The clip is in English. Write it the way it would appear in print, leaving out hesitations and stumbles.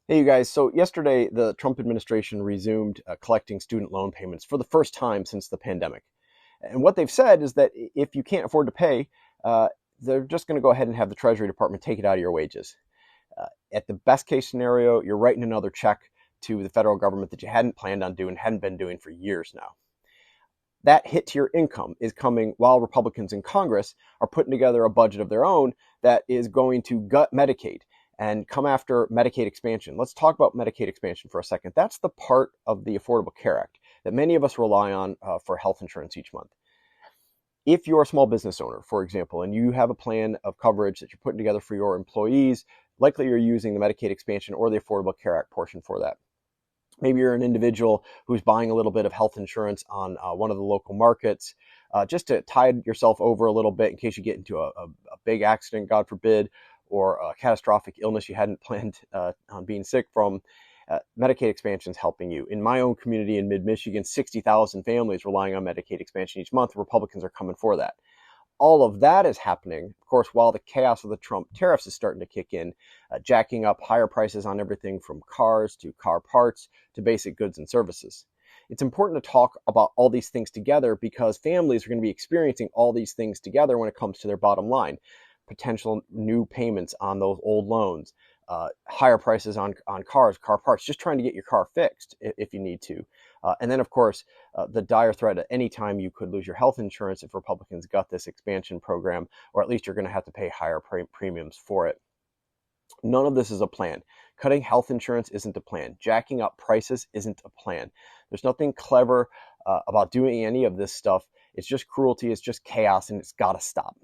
Hey, you guys. So, yesterday, the Trump administration resumed collecting student loan payments for the first time since the pandemic. And what they've said is that if you can't afford to pay, uh, they're just going to go ahead and have the Treasury Department take it out of your wages. At the best case scenario, you're writing another check to the federal government that you hadn't planned on doing, hadn't been doing for years now. That hit to your income is coming while Republicans in Congress are putting together a budget of their own that is going to gut Medicaid and come after Medicaid expansion. Let's talk about Medicaid expansion for a second. That's the part of the Affordable Care Act that many of us rely on for health insurance each month. If you're a small business owner, for example, and you have a plan of coverage that you're putting together for your employees, likely you're using the Medicaid expansion or the Affordable Care Act portion for that. Maybe you're an individual who's buying a little bit of health insurance on one of the local markets, just to tide yourself over a little bit in case you get into a big accident, God forbid, or a catastrophic illness you hadn't planned on being sick from. Medicaid expansion is helping you. In my own community in mid-Michigan, 60,000 families relying on Medicaid expansion each month. Republicans are coming for that. All of that is happening, of course, while the chaos of the Trump tariffs is starting to kick in, jacking up higher prices on everything from cars to car parts to basic goods and services. It's important to talk about all these things together because families are going to be experiencing all these things together when it comes to their bottom line. Potential new payments on those old loans, higher prices on cars, car parts, just trying to get your car fixed if you need to. And then, of course, the dire threat at any time you could lose your health insurance if Republicans gut this expansion program, or at least you're going to have to pay higher premiums for it. None of this is a plan. Cutting health insurance isn't a plan. Jacking up prices isn't a plan. There's nothing clever about doing any of this stuff. It's just cruelty, it's just chaos, and it's got to stop.